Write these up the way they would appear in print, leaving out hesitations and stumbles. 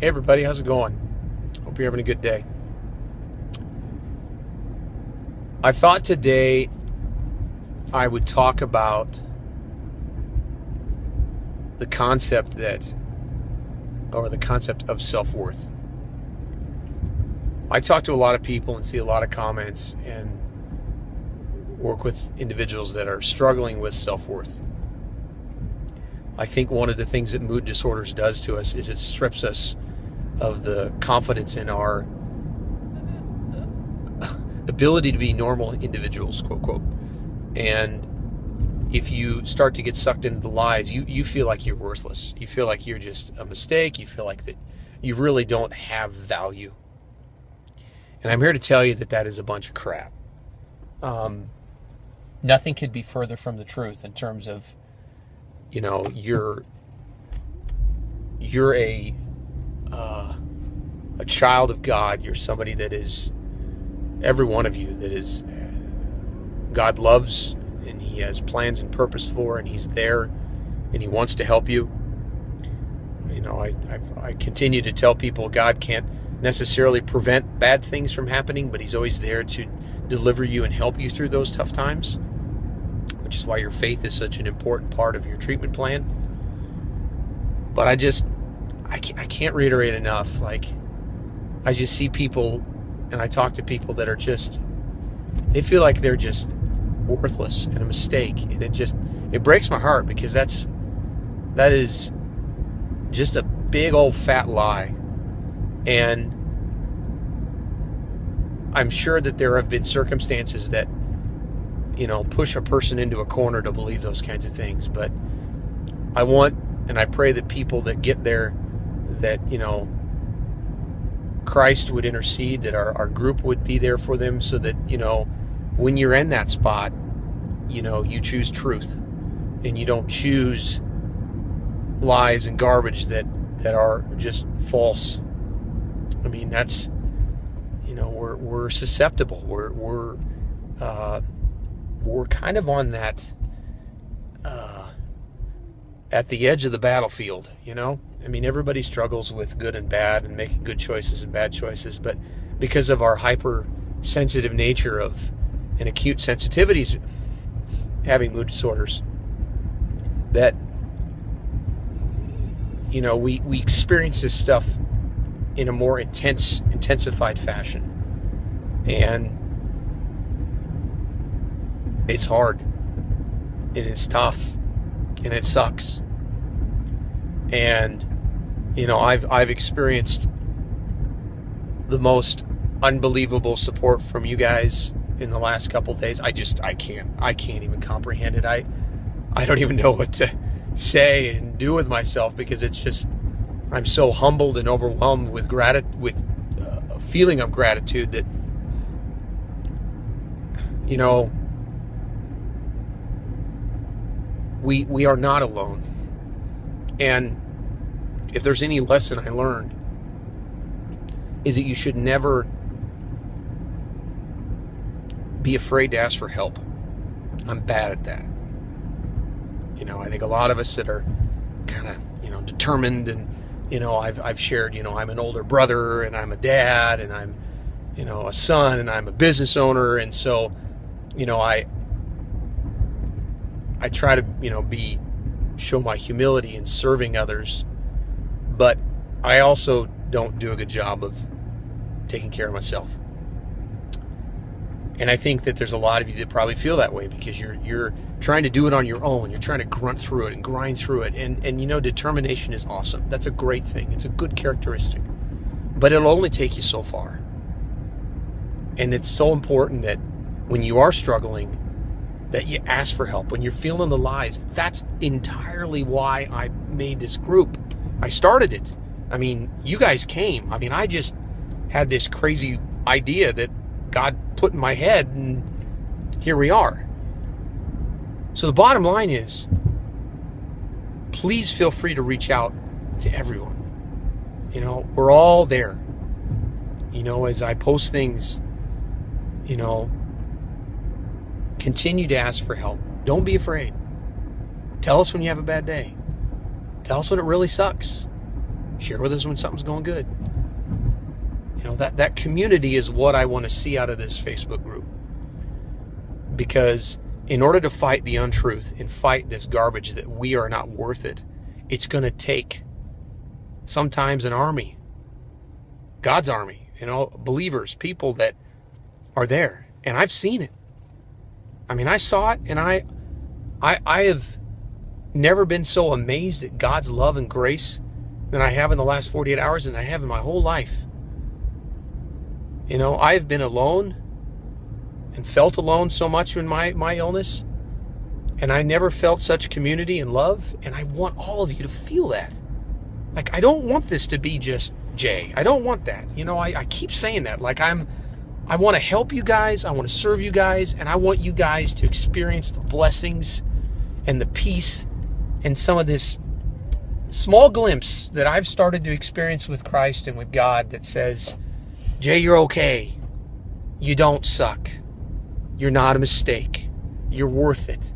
Hey everybody, how's it going? Hope you're having a good day. I thought today I would talk about the concept of self-worth. I talk to a lot of people and see a lot of comments and work with individuals that are struggling with self-worth. I think one of the things that mood disorders does to us is it strips us of the confidence in our ability to be normal individuals, quote, quote. And if you start to get sucked into the lies, you feel like you're worthless. You feel like you're just a mistake. You feel like that you really don't have value. And I'm here to tell you that that is a bunch of crap. Nothing could be further from the truth in terms of, you're a child of God. You're somebody that is, every one of you that is, God loves, and He has plans and purpose for, and He's there, and He wants to help you. I continue to tell people God can't necessarily prevent bad things from happening, but He's always there to deliver you and help you through those tough times, which is why your faith is such an important part of your treatment plan. But I can't reiterate enough. I just see people, and I talk to people that are they feel like they're just worthless and a mistake, and it breaks my heart, because that is just a big old fat lie. And I'm sure that there have been circumstances that push a person into a corner to believe those kinds of things. But I want, and I pray that people that get there, that Christ would intercede, that our group would be there for them, so that when you're in that spot, you choose truth, and you don't choose lies and garbage that are just false. I mean, that's we're susceptible. We're kind of on that at the edge of the battlefield. I mean, everybody struggles with good and bad and making good choices and bad choices, but because of our hypersensitive nature and acute sensitivities, having mood disorders, that we experience this stuff in a more intensified fashion, and it's hard, and it's tough, and it sucks. And I've experienced the most unbelievable support from you guys in the last couple of days. I can't even comprehend it. I don't even know what to say and do with myself, because it's just, I'm so humbled and overwhelmed with a feeling of gratitude that we are not alone. And if there's any lesson I learned, is that you should never be afraid to ask for help. I'm bad at that. I think a lot of us that are kind of, determined, and, I've shared, I'm an older brother, and I'm a dad, and I'm, a son, and I'm a business owner. And so, I try to, show my humility in serving others, but I also don't do a good job of taking care of myself. And I think that there's a lot of you that probably feel that way, because you're trying to do it on your own. You're trying to grunt through it and grind through it. And determination is awesome. That's a great thing. It's a good characteristic. But it'll only take you so far. And it's so important that when you are struggling, that you ask for help. When you're feeling the lies, that's entirely why I made this group. I started it. I mean, you guys came. I mean, I just had this crazy idea that God put in my head, and here we are. So the bottom line is, please feel free to reach out to everyone. We're all there. As I post things, continue to ask for help. Don't be afraid. Tell us when you have a bad day. Tell us when it really sucks. Share with us when something's going good. You know, that community is what I want to see out of this Facebook group. Because in order to fight the untruth and fight this garbage that we are not worth it, it's going to take sometimes an army, God's army, you know, believers, people that are there. And I've seen it. I mean, I saw it, and I have never been so amazed at God's love and grace than I have in the last 48 hours than I have in my whole life. You know, I've been alone and felt alone so much in my illness, and I never felt such community and love, and I want all of you to feel that. Like, I don't want this to be just Jay. I don't want that. You know, I keep saying that. Like, I want to help you guys, I want to serve you guys, and I want you guys to experience the blessings and the peace and some of this small glimpse that I've started to experience with Christ and with God that says, Jay, you're okay. You don't suck. You're not a mistake. You're worth it.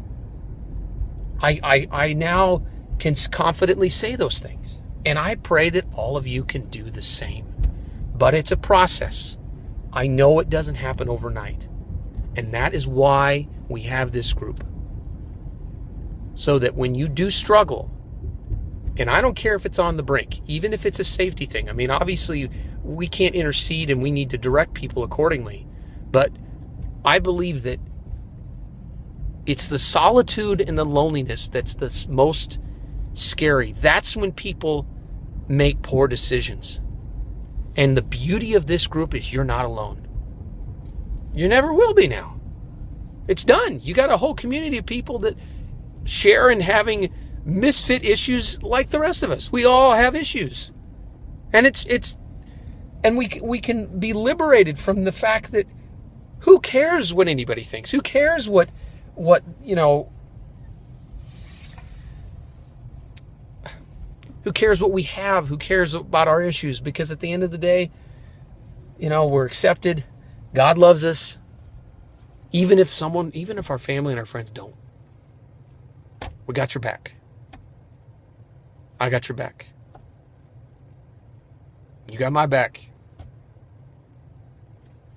I now can confidently say those things. And I pray that all of you can do the same. But it's a process. I know it doesn't happen overnight. And that is why we have this group. So that when you do struggle, and I don't care if it's on the brink, even if it's a safety thing. I mean, obviously, we can't intercede and we need to direct people accordingly. But I believe that it's the solitude and the loneliness that's the most scary. That's when people make poor decisions. And the beauty of this group is you're not alone. You never will be now. It's done. You got a whole community of people that share in having misfit issues like the rest of us. We all have issues. And and we can be liberated from the fact that who cares what anybody thinks? Who cares what you know, who cares what we have? Who cares about our issues? Because at the end of the day, you know, we're accepted. God loves us. Even if our family and our friends don't. We got your back. I got your back. You got my back.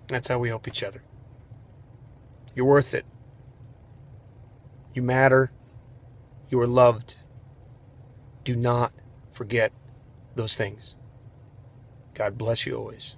That's how we help each other. You're worth it. You matter. You are loved. Do not forget those things. God bless you always.